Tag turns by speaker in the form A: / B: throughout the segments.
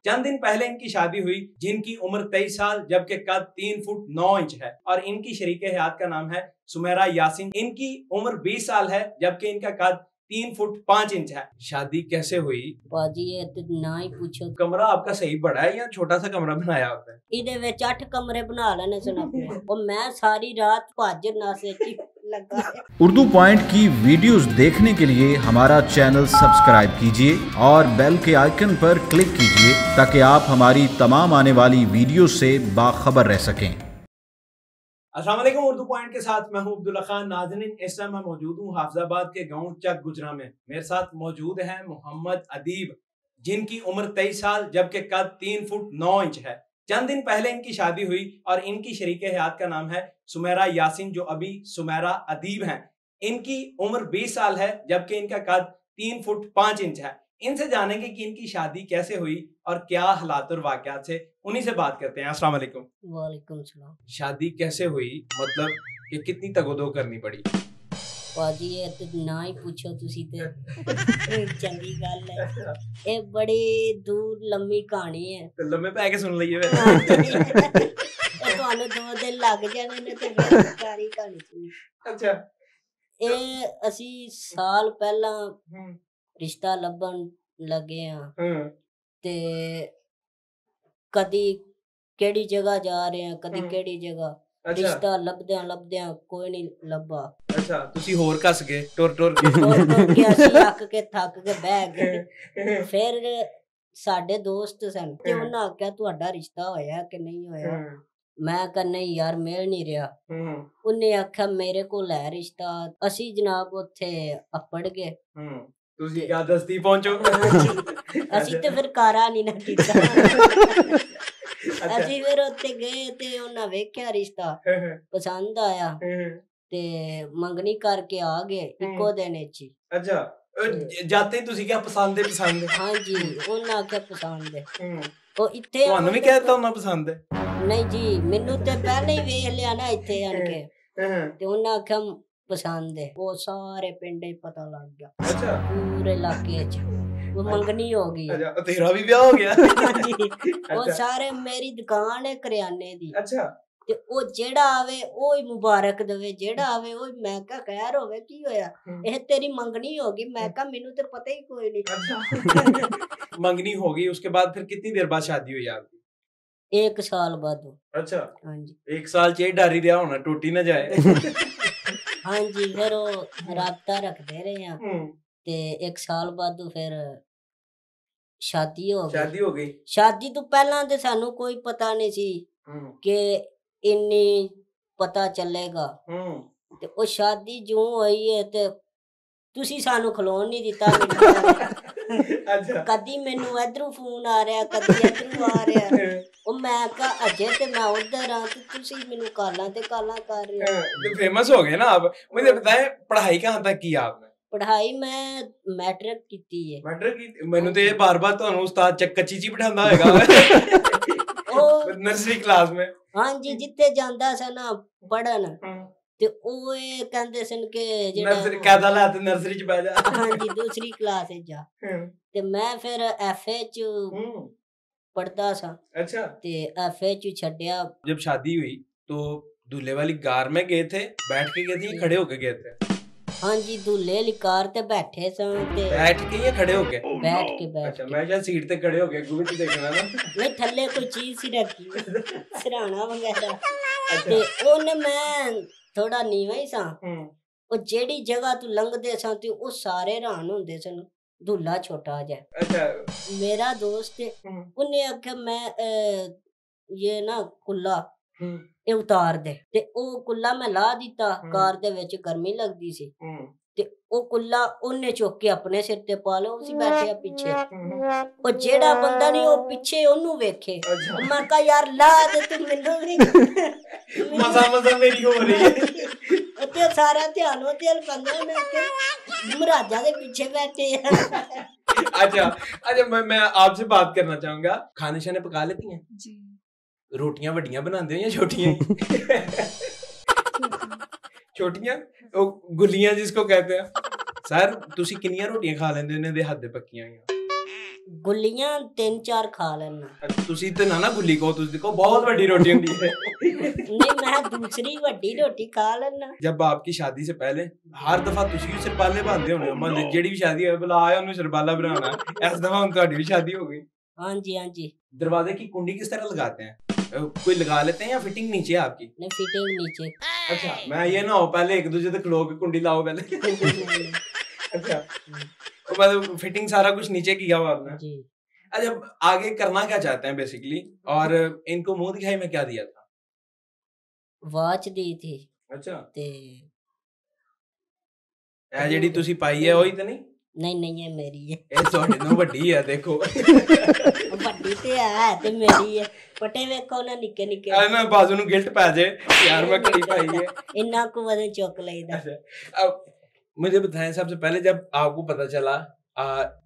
A: चंद दिन पहले इनकी शादी हुई, जिनकी उम्र 23 साल जबकि कद 3 फुट 9 इंच है और इनकी शरीके हयात का नाम है सुमेरा यासीन। इनकी उम्र 20 साल है जबकि इनका कद 3 फुट 5 इंच है। शादी कैसे हुई?
B: बाजी ये तो ना ही पूछो।
A: कमरा आपका सही बड़ा है या छोटा सा कमरा बनाया होता है?
B: इधे विच 8 कमरे बना लेने सन अपने और मैं सारी रात भज नासे च लगा है।
C: उर्दू पॉइंट की वीडियोस देखने के लिए हमारा चैनल सब्सक्राइब कीजिए और बेल के आइकन पर क्लिक कीजिए ताकि आप हमारी तमाम आने वाली वीडियो से बाखबर रह सकें।
A: अस्सलाम वालेकुम, उर्दू पॉइंट के साथ मैं हूं अब्दुल्ला खान। नाज़रीन, इस टाइम मैं मौजूद हूं हाफिजाबाद के गांव चक गुजरा में। मेरे साथ मौजूद हैं मोहम्मद अदीब, जिनकी उम्र 23 साल जबकि कद 3 फुट 9 इंच है। चंद दिन पहले इनकी शादी हुई और इनकी शरीके हयात का नाम है सुमेरा यासीन, जो अभी सुमेरा अदीब हैं। इनकी उम्र 20 साल है जबकि इनका कद 3 फुट 5 इंच है। इनसे जानेंगे कि इनकी शादी कैसे हुई और क्या हालात और वाकयात से, उन्हीं से बात करते हैं। अस्सलाम वालेकुम।
B: वालेकुम सलाम।
A: शादी कैसे हुई, मतलब कि कितनी तगोदो करनी पड़ी?
B: बाजी ये तो ना ही पूछो तुसी ते चंगी गल है। ये बड़ी दूर लंबी कहानी है।
A: तो लम्बे पै के सुन लइए
B: ਤੁਹਾਨੂੰ 2 ਦਿਨ ਲੱਗ ਜਾਣੇ ਨੇ ਤੇ ਫਿਰ ਸਾਰੀ ਕਹਾਣੀ ਸੁਣੀ।
A: अच्छा।
B: ਇਹ ਅਸੀਂ ਸਾਲ ਪਹਿਲਾਂ ਰਿਸ਼ਤਾ ਲੱਭਣ ਲੱਗੇ ਆ ਤੇ ਕਦੀ ਕਿਹੜੀ ਜਗ੍ਹਾ ਜਾ ਰਹੇ ਆ, ਕਦੀ ਕਿਹੜੀ ਜਗ੍ਹਾ। ਰਿਸ਼ਤਾ ਲੱਭਦਿਆਂ ਕੋਈ ਨਹੀਂ ਲੱਭਾ।
A: ਅੱਛਾ, ਤੁਸੀਂ ਹੋਰ ਕੱਸ ਗਏ, ਟੁਰ
B: ਕੇ ਅਸੀਂ ਅੱਕ ਕੇ ਥੱਕ ਕੇ ਬਹਿ ਗਏ। ਫਿਰ ਸਾਡੇ ਦੋਸਤ ਸਨ ਤੇ ਉਹਨਾਂ ਆਖਿਆ ਤੁਹਾਡਾ ਰਿਸ਼ਤਾ ਹੋਇਆ ਕਿ ਨਹੀਂ ਹੋਇਆ। ਮੈਂ ਕਿਹਾ ਨਹੀਂ ਯਾਰ, ਮਿਲ ਨਹੀਂ ਰਿਹਾ। ਉਹਨੇ ਆਖਿਆ ਮੇਰੇ ਕੋਲ ਹੈ ਰਿਸ਼ਤਾ। ਅਸੀਂ ਜਨਾਬ ਉੱਥੇ ਅੱਪੜ ਗਏ।
A: ਤੁਸੀਂ ਕਿਆ ਦਸਤੀ ਪਹੁੰਚੋ।
B: ਅਸੀਂ ਤੇ ਫਿਰ ਕਾਰਾ ਨਹੀਂ ਨਾ ਕੀਤਾ। ਅਸੀਂ ਫਿਰ ਉੱਥੇ ਗਏ ਤੇ ਉਹਨਾਂ ਵੇਖਿਆ ਰਿਸ਼ਤਾ, ਪਸੰਦ ਆਇਆ ਤੇ ਮੰਗਣੀ ਕਰਕੇ ਆ ਗਏ ਇੱਕੋ ਦਿਨ ਵਿੱਚ ਹੀ।
A: ਅੱਛਾ, ਜਾਤੇ ਤੁਸੀਂ ਕਿਹਾ ਪਸੰਦ ਹੈ? ਪਸੰਦ
B: ਹਾਂਜੀ, ਉਹਨਾਂ ਆਖਿਆ ਪਸੰਦ ਹੈ। ਉਹ ਇੱਥੇ
A: ਤੁਹਾਨੂੰ ਵੀ ਕਹਿਤਾ ਉਹਨਾਂ ਪਸੰਦ ਹੈ?
B: ਨਹੀਂ ਜੀ, ਮੈਨੂੰ ਤੇ ਪਹਿਲਾਂ ਹੀ ਵੇਖ ਲਿਆ ਨਾ ਇੱਥੇ ਆਣ ਕੇ ਤੇ ਉਹਨਾਂ ਆਖਿਆ ਪਸੰਦ ਹੈ। ਉਹ ਸਾਰੇ ਪਿੰਡੇ ਪਤਾ ਲੱਗ ਗਿਆ।
A: ਅੱਛਾ,
B: ਪੂਰੇ ਇਲਾਕੇ 'ਚ ਉਹ ਮੰਗਣੀ ਹੋ ਗਈ।
A: ਅੱਛਾ, ਤੇਰਾ ਵੀ ਵਿਆਹ ਹੋ ਗਿਆ?
B: ਉਹ ਸਾਰੇ ਮੇਰੀ ਦੁਕਾਨ ਹੈ ਕਰਿਆਨੇ ਦੀ।
A: ਅੱਛਾ,
B: ਤੇ ਉਹ ਜਿਹੜਾ ਆਵੇ ਉਹ ਹੀ ਮੁਬਾਰਕ ਦੇਵੇ, ਜਿਹੜਾ ਆਵੇ ਉਹ। ਮੈਂ ਕਿਹਾ ਖੈਰ ਹੋਵੇ, ਕੀ ਹੋਇਆ? ਇਹ ਤੇਰੀ ਮੰਗਣੀ ਹੋ ਗਈ। ਮੈਂ ਕਿਹਾ ਮੈਨੂੰ ਤੇ ਪਤਾ ਹੀ ਕੋਈ ਨਹੀਂ।
A: ਮੰਗਣੀ ਹੋ ਗਈ, उसके बाद फिर कितनी देर बाद शादी हुई आपकी?
B: 1 ਸਾਲ ਬਾਅਦ।
A: अच्छा,
B: ਹਾਂਜੀ।
A: 1 ਸਾਲ 'ਚ ਇਹ ਡਰ ਹੀ ਰਿਹਾ ਹੋਣਾ ਟੁੱਟ ਹੀ ਨਾ ਜਾਏ।
B: ਹਾਂਜੀ, ਫਿਰ ਉਹ ਰਾਬਤਾ ਰੱਖਦੇ ਰਹੇ ਆ ਤੇ 1 ਸਾਲ ਬਾਅਦ ਫਿਰ ਸ਼ਾਦੀ ਹੋ ਗਈ। ਸ਼ਾਦੀ ਤੋਂ ਪਹਿਲਾਂ ਤੇ ਸਾਨੂੰ ਕੋਈ ਪਤਾ ਨਹੀਂ ਸੀ ਕਿ ਇੰਨੀ ਪਤਾ ਚੱਲੇਗਾ। ਤੇ ਉਹ ਸ਼ਾਦੀ ਜਿਉਂ ਹੋਈ ਹੈ ਤੇ ਤੁਸੀਂ ਸਾਨੂੰ ਖਲੋਣ ਨਹੀਂ ਦਿੱਤਾ। ਕਦੀ ਮੈਨੂੰ ਇਧਰੋਂ ਫੋਨ ਆ ਰਿਹਾ, ਕਦੀ ਇਧਰੋਂ ਆ ਰਿਹਾ। ਉਹ ਮੈਂ ਕਿਹਾ ਅਜੇ ਤੇ ਮੈਂ ਉਧਰ ਆ ਤੇ ਤੁਸੀਂ ਮੈਨੂੰ ਕਾਲਾਂ ਤੇ ਕਾਲਾਂ ਕਰ ਰਹੇ ਹੋ।
A: फेमस हो गए ना आप। मुझे बताएं, पढ़ाई कहाँ तक की आपने?
B: ਪੜ੍ਹਾਈ ਮੈਂ ਮੈਟ੍ਰਿਕ ਕੀਤੀ ਹੈ।
A: मैट्रिक की? ਮੈਨੂੰ ਤੇ ਇਹ ਬਾਰ-ਬਾਰ ਤੁਹਾਨੂੰ ਉਸਤਾਦ ਚੱਕੱਚੀ ਚ ਬਿਠਾਉਂਦਾ ਹੋਏਗਾ। ਉਹ ਨਰਸਰੀ ਕਲਾਸ में?
B: ਹਾਂਜੀ, ਜਿੱਥੇ ਜਾਂਦਾ ਸੀ ਨਾ ਪੜਨ ਤੇ ਉਹ ਇਹ ਕਹਿੰਦੇ ਸਨ ਕਿ ਜਿਹੜਾ
A: ਨਰਸਰੀ ਕਾਹਦਾ ਲਾ ਤੇ ਨਰਸਰੀ ਚ ਬਹਿ ਜਾ।
B: ਹਾਂਜੀ, ਦੂਸਰੀ ਕਲਾਸ ਵਿੱਚ ਜਾ। ਤੇ ਮੈਂ ਫਿਰ ਐਫਏ ਚ पढ़ता सा।
A: अच्छा,
B: ते एफए च छड्या।
A: जब शादी हुई तो दूल्हे वाली कार में गए थे, बैठ के गए थे या खड़े होके गए थे?
B: हाँ जी, दूल्हे वाली कार ते बैठे सन ते
A: बैठ के या खड़े होके?
B: बैठ के।
A: अच्छा, मैं शायद सीट ते खड़े होके गुबी च देखना ना।
B: नहीं, थल्ले कोई चीज सी रखी, सिरहाना वगैरह। ते ओने मैं थोड़ा नीवा ही सा। ओ जेड़ी जगह तू लंघदे सा ते ओ सारे हैरान हुंदे सन, दूल्हा छोटा जा।
A: अच्छा,
B: मेरा दोस्त उन्हें आख्या मैं ये ना कुल्ला ਇਹ ਉਤਾਰ ਦੇ ਤੇ ਉਹ ਕੁੱਲਾ ਮੈਂ ਲਾ ਦਿੱਤਾ। ਕਾਰ ਦੇ ਵਿੱਚ ਗਰਮੀ ਲੱਗਦੀ ਸੀ ਤੇ ਉਹ ਕੁੱਲਾ ਉਹਨੇ ਚੁੱਕ ਕੇ ਆਪਣੇ ਸਿਰ ਤੇ ਪਾ ਲਿਆ। ਉਸੇ ਬੈਠਿਆ ਪਿੱਛੇ। ਉਹ ਜਿਹੜਾ ਬੰਦਾ ਨਹੀਂ ਉਹ ਪਿੱਛੇ ਉਹਨੂੰ ਵੇਖੇ। ਮੈਂ ਕਿਹਾ ਯਾਰ ਲਾ ਦੇ ਤੂੰ, ਮੈਨੂੰ ਨਹੀਂ
A: ਮਜ਼ਾ ਮੇਰੀ ਹੋ ਰਹੀ ਹੈ।
B: ਤੇ ਸਾਰਾ ਧਿਆਨ ਉਹ ਤੇ ਬੰਦਾ ਨੇ ਕਿ ਮਹਾਰਾਜਾ ਦੇ ਪਿੱਛੇ बैठे हैं।
A: अच्छा, मैं आपसे बात करना चाहूंगा, खाने शाने पका लेती हैं जी? रोटियां वड्डियां बनाते हो या छोटियां? छोटियां, गुलियां जिसको कहते हैं। सर तुसी किन्नियां रोटियां खा लेंदे हो इन्हां दे हत्थ दे पक्कियां होईयां?
B: गुल्लियां 3-4 खा लेना।
A: तुसी ते ना गुल्ली को तुसी को बहुत बड़ी रोटी होती है।
B: नहीं मैं दूसरी बड़ी रोटी खा लेना।
A: जब आपकी शादी से पहले हर दफा तुसी सिरपाले बांधते होने मतलब जेड़ी भी शादी है बोला आया उन्हें सिरपाला बनाना इस दफा उन ਤੁਹਾਡੀ भी शादी हो गई।
B: हाँ जी हाँ जी।
A: दरवाजे की कुंडी किस तरह लगाते हैं? कोई लगा लेते हैं या फिटिंग नीचे है आपकी?
B: नहीं फिटिंग नीचे।
A: अच्छा मैं ये ना हो पहले एक दूसरे तक खलो के कुंडी लाओ पहले। अच्छा तो मतलब फिटिंग सारा कुछ नीचे किया हुआ आपने
B: जी।
A: अच्छा आगे करना क्या चाहते हैं बेसिकली और इनको मुंह दिखाई में क्या दिया था?
B: वाच दी थी।
A: अच्छा
B: ते
A: ए जेडी तुसी पाई है वही तो नहीं?
B: नहीं नहीं ये मेरी है।
A: ए ਤੁਹਾਡੇ ਨੂੰ ਵੱਡੀ ਹੈ ਦੇਖੋ।
B: ਵੱਡੀ ਤੇ ਹੈ ਤੇ ਮੇਰੀ ਹੈ ਪਟੇ ਵੇਖੋ ਨਾ ਨਿੱਕੇ ਨਿੱਕੇ
A: ਆ ਨਾ ਬਾਜ਼ੂ ਨੂੰ ਗਿਲਟ ਪੈ ਜੇ यार मैं घड़ी पाई है
B: इन्ना को वजन चुक लेदा।
A: अब मुझे बताएं सबसे पहले जब आपको पता चला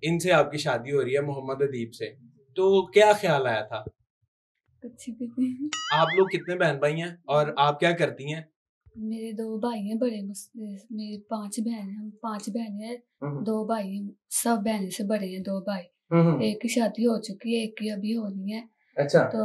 A: इनसे आपकी शादी हो रही है मोहम्मद अदीब से तो क्या ख्याल आया था?
D: कुछ भी नहीं।
A: आप लोग कितने बहन भाई हैं और आप क्या करती हैं?
D: मेरे 2 भाई हैं बड़े मेरे 5 बहन हैं। हम 5 बहनें हैं 2 भाई हैं। सब बहनों से बड़े हैं 2 भाई। एक की शादी हो चुकी है एक की अभी होनी है।
A: अच्छा
D: तो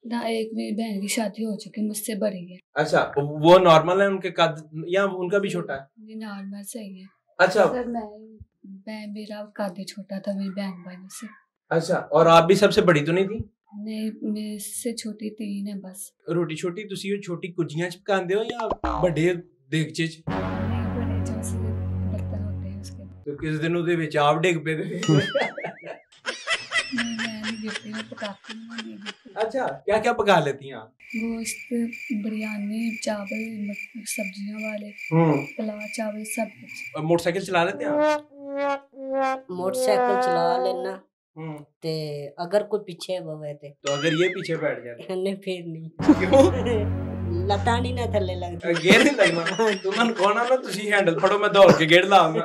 D: ना एक मेरी बहन की शादी हो चुकी है मुझसे बड़ी है।
A: अच्छा वो नॉर्मल है उनके कद या उनका भी छोटा है?
D: ये नॉर्मल सही है।
A: अच्छा
D: सर मैं मेरा कद छोटा था मेरी बहन भाई से।
A: अच्छा और आप भी सबसे बड़ी तो नहीं थी?
D: नहीं मेरे से छोटी 3 है बस।
A: रोटी छोटी तुसी छोटी कुजियां च पकांदे हो या बड़े देगचे च?
D: नहीं बड़े जो से बर्तन होते हैं उसके।
A: तो किस दिन ਉਹਦੇ ਵਿੱਚ ਆਪ ਡਿੱਗ ਪਏ थे?
D: नहीं मैं नहीं गिरती मैं पकाती हूँ नहीं गिरती।
A: अच्छा क्या क्या पका लेती हैं आप?
D: गोश्त बिरयानी चावल सब्जियां वाले पुलाव चावल सब कुछ।
A: मोटरसाइकिल चला लेते हैं आप?
B: मोटरसाइकिल चला लेना ते अगर कोई पीछे बवे
A: तो अगर ये पीछे बैठ जाए
B: नहीं फिर नहीं
A: क्यों?
B: लता नहीं ना थल्ले लगती
A: गेर नहीं लगना तुमन कौन ना तुसी हैंडल फड़ो मैं दौड़ के गेड़ लाऊंगा।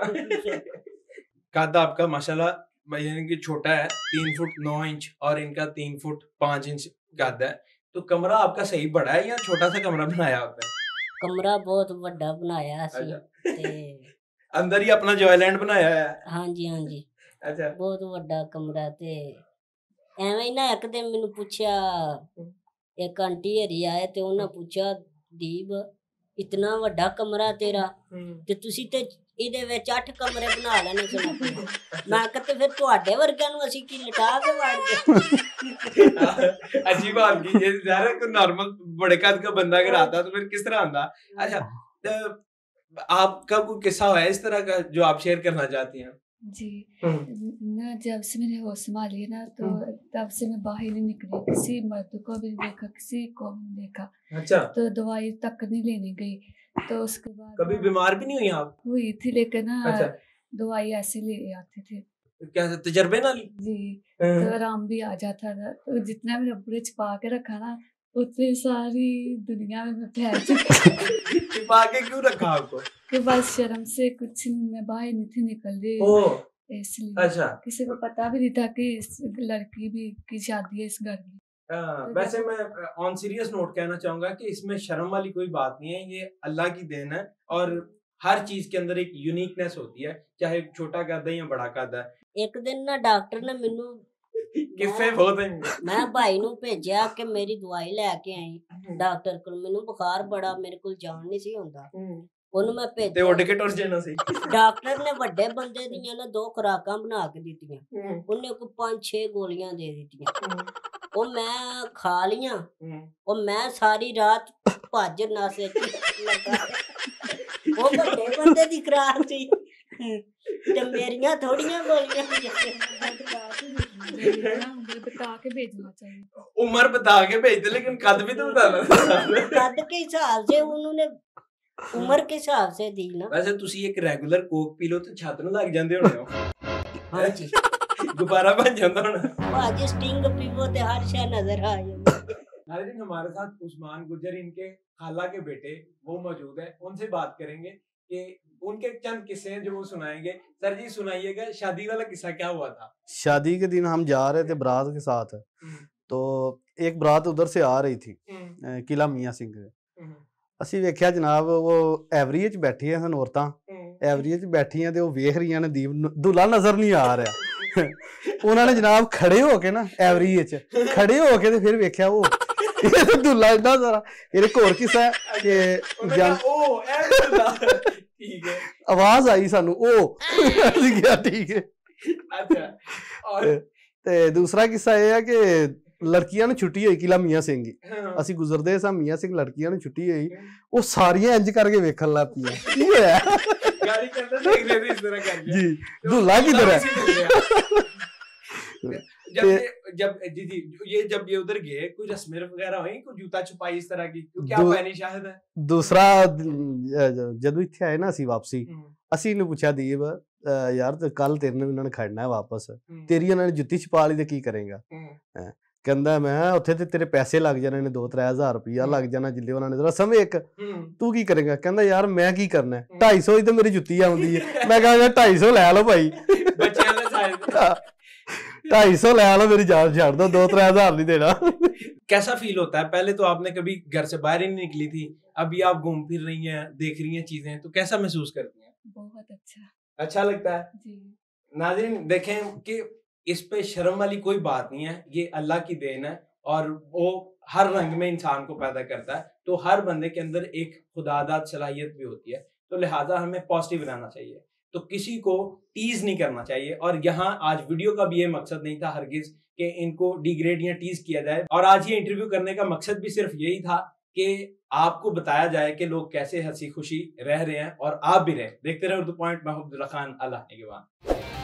A: कद आपका माशाल्लाह यानी कि छोटा है 3 फुट 9 इंच और इनका 3 फुट 5 इंच कद है तो कमरा आपका सही बड़ा है या छोटा सा कमरा बनाया आपने?
B: कमरा बहुत बड़ा बनाया ते
A: अंदर ही अपना जॉयलैंड बनाया है?
B: हाँ जी हाँ जी।
A: अच्छा
B: बहुत बड़ा कमरा ते एवें ही ना एक दिन मैनू पूछया एक आंटी हरी आए ते उन्हें पूछा दीप इतना बड़ा कमरा तेरा ते तुसी ते इहदे विच 8 कमरे बना लेने सन मैं कहते फिर तुहाडे वर्गियां नूं असीं की लटा के वाड़ दे।
A: अजीब बात की ये ज़ाहिर है कोई नॉर्मल बड़े कद का बंदा अगर आता तो फिर किस तरह आंदा? अच्छा तो आपका कोई किस्सा है इस तरह का जो आप शेयर करना चाहती हैं?
D: जी ना जब से मैंने होश संभाली है ना तो तब से मैं बाहर नहीं निकली किसी मर्द को भी नहीं देखा किसी को भी नहीं देखा।
A: अच्छा
D: तो दवाई तक नहीं लेने गई तो उसके बाद
A: कभी बीमार भी नहीं हुई आप?
D: हुई थी लेकिन ना
A: अच्छा
D: दवाई ऐसे ले आते थे
A: क्या तजर्बे ना
D: जी तो आराम भी आ जाता था। तो जितना मैंने अपने छिपा के रखा ना उतनी सारी दुनिया में मैं फैल चुकी।
A: छिपा के क्यों रखा आपको?
D: कि बस शर्म से कुछ मैं बाहर नहीं थी निकल रही इसलिए।
A: अच्छा
D: किसी को पता भी नहीं था कि इस लड़की भी की शादी है इस घर में।
A: वैसे मैं ऑन सीरियस नोट कहना चाहूंगा कि इसमें शर्म वाली कोई बात नहीं है ये अल्लाह की देन है और हर चीज के अंदर एक यूनिकनेस होती है चाहे छोटा कद है या बड़ा कद है।
B: एक दिन ना डॉक्टर ने मैनू
A: किस्से बहुत हैं।
B: मैं भाई नू भेजा कि मेरी दवाई लेके आई डॉक्टर को मैनू बुखार बड़ा मेरे को जान नहीं सी हुंदा ਉਹਨੂੰ ਮੈਂ ਭੇਜਿਆ
A: ਤੇ ਉੱਡ ਕੇ ਟੁਰ ਜਾਣਾ ਸੀ।
B: ਡਾਕਟਰ ਨੇ ਵੱਡੇ ਬੰਦੇ ਦੀਆਂ ਨਾ 2 ਖੁਰਾਕਾਂ ਬਣਾ ਕੇ ਦਿੱਤੀਆਂ ਉਹਨੇ ਕੋਈ 5-6 ਗੋਲੀਆਂ ਦੇ ਦਿੱਤੀਆਂ ਉਹ ਮੈਂ ਖਾ ਲੀਆਂ ਉਹ ਮੈਂ ਸਾਰੀ ਰਾਤ ਭੱਜ ਨਸੇ ਲੱਗਾ ਉਹ ਵੱਡੇ ਬੰਦੇ ਦੀ ਖੁਰਾਕ ਸੀ ਤੇ ਮੇਰੀਆਂ ਥੋੜੀਆਂ ਗੋਲੀਆਂ
D: बता के भेजना चाहिए।
A: उम्र बता के भेजते लेकिन कद भी तो बताना
B: कद के हिसाब से उन्होंने उम्र के हिसाब से दी ना।
A: वैसे तुसी एक रेगुलर कोक पी लो तो छात ਨੂੰ ਲੱਗ ਜਾਂਦੇ ਹੋਣੇ ਹੋ।
B: हां जी
A: गुब्बारा बन जाता होना।
B: भाजी स्टिंग पीवो ते हर शय नजर आ जाए।
A: नाज़रीन हमारे साथ उस्मान गुज्जर इनके खाला के बेटे वो मौजूद है उनसे बात करेंगे कि उनके चंद किस्से हैं जो वो सुनाएंगे। सर जी सुनाइएगा शादी वाला किस्सा क्या हुआ था?
E: शादी के दिन हम जा रहे थे बारात के साथ तो एक बारात उधर से आ रही थी किला मियां सिंह से ਅਸੀਂ ਵੇਖਿਆ ਜਨਾਬ ਉਹ ਐਵਰੀ 'ਚ ਬੈਠੀਆਂ ਹਨ ਔਰਤਾਂ ਐਵਰੀ 'ਚ ਬੈਠੀਆਂ ਤੇ ਉਹ ਵੇਖ ਰਹੀਆਂ ਨੇ ਦੀਪ ਦੁल्हा ਨਜ਼ਰ ਨਹੀਂ ਆ ਰਿਹਾ ਉਹਨਾਂ ਨੇ ਜਨਾਬ ਖੜੇ ਹੋ ਕੇ ਨਾ ਐਵਰੀ ਵਿੱਚ ਖੜੇ ਹੋ ਕੇ ਤੇ ਫਿਰ ਵੇਖਿਆ ਉਹ ਦੁੱਲਾ ਇੰਨਾ ਸਾਰਾ। ਫਿਰ ਇੱਕ ਹੋਰ ਕਿੱਸਾ ਹੈ ਕਿ
A: ਠੀਕ ਹੈ
E: ਆਵਾਜ਼ ਆਈ ਸਾਨੂੰ ਉਹ ਅਸੀਂ ਕਿਹਾ ਠੀਕ ਹੈ।
A: ਅੱਛਾ
E: ਤੇ ਦੂਸਰਾ ਕਿੱਸਾ ਇਹ ਹੈ ਕਿ ਲੜਕੀਆਂ ਨੂੰ ਛੁੱਟੀ ਹੋਈ ਕਿਲਾ ਮੀਆਂ ਸਿੰਘ ਦੀ, ਅਸੀਂ ਗੁਜ਼ਰਦੇ ਸਾਂ ਮੀਆਂ ਸਿੰਘ, ਲੜਕੀਆਂ ਨੂੰ ਛੁੱਟੀ ਹੋਈ, ਉਹ ਸਾਰੀਆਂ ਇੰਜ ਕਰਕੇ ਵੇਖਣ ਲੱਗ ਪਈਆਂ ਕੀ ਹੋਇਆ
A: ਗਾਲੀ ਕਰਦਾ ਦੇਖ ਰਹੇ ਇਸ ਤਰ੍ਹਾਂ ਕਰ
E: ਜੀ ਦੁੱਲਾ किधर है।
A: जब जी ये जब ये उधर गए कोई रस्में वगैरह हुई, कोई जूता छुपाई इस तरह की, क्या पहनी शायद है।
E: दूसरा ਜਦੋਂ ਇੱਥੇ ਆਏ ਨਾ ਅਸੀਂ ਵਾਪਸੀ, ਅਸੀਂ ਇਹਨੂੰ ਪੁੱਛਿਆ ਦੀਪ ਯਾਰ ਤੇ ਕੱਲ ਤੇਰੇ ਨਾਲ ਇਹਨਾਂ ਨੇ ਖੜਨਾ ਹੈ ਵਾਪਸ, ਤੇਰੀ ਇਹਨਾਂ ਨੇ ਜੁੱਤੀ ਛਪਾ ਲਈ ਤੇ ਕੀ ਕਰੇਗਾ। ਕਹਿੰਦਾ ਮੈਂ ਉੱਥੇ ਤੇ ਤੇਰੇ ਪੈਸੇ ਲੱਗ ਜਾਣੇ ਨੇ 2-3 ਹਜ਼ਾਰ ਰੁਪਇਆ ਲੱਗ ਜਾਣਾ ਜਿੱਲੇ ਉਹਨਾਂ ਨੇ ਰਸਮ ਇੱਕ, ਤੂੰ ਕੀ ਕਰੇਗਾ। ਕਹਿੰਦਾ ਯਾਰ ਮੈਂ ਕੀ ਕਰਨਾ 250 ਹੀ ਤੇ ਮੇਰੀ ਜੁੱਤੀ ਆਉਂਦੀ ਹੈ। ਮੈਂ ਕਹਾਂ 250 ਲੈ ਲਓ ਭਾਈ, 250 ਲੈ लो, मेरी जान छाड़ दो, 2-3 हज़ार नहीं देना।
A: कैसा फील होता है? पहले तो आपने कभी घर से बाहर ही नहीं निकली थी, अभी आप घूम फिर रही हैं, देख रही हैं चीजें, तो कैसा महसूस करती हैं?
D: बहुत
A: अच्छा लगता है जी। नाज़रीन देखें कि इस पे शर्म वाली कोई बात नहीं है, ये अल्लाह की देन है और वो हर रंग में इंसान को पैदा करता है, तो हर बंदे के अंदर एक खुदादाद सलाहियत भी होती है, तो लिहाजा हमें पॉजिटिव रहना चाहिए, तो किसी को टीज नहीं करना चाहिए। और यहाँ आज वीडियो का भी ये मकसद नहीं था हरगिज कि इनको डिग्रेड या टीज किया जाए, और आज ये इंटरव्यू करने का मकसद भी सिर्फ यही था कि आपको बताया जाए कि लोग कैसे हंसी खुशी रह रहे हैं और आप भी रहें। देखते रहे उर्दू पॉइंट। मैं अब्दुल्ला खान, अल्लाह के बाद।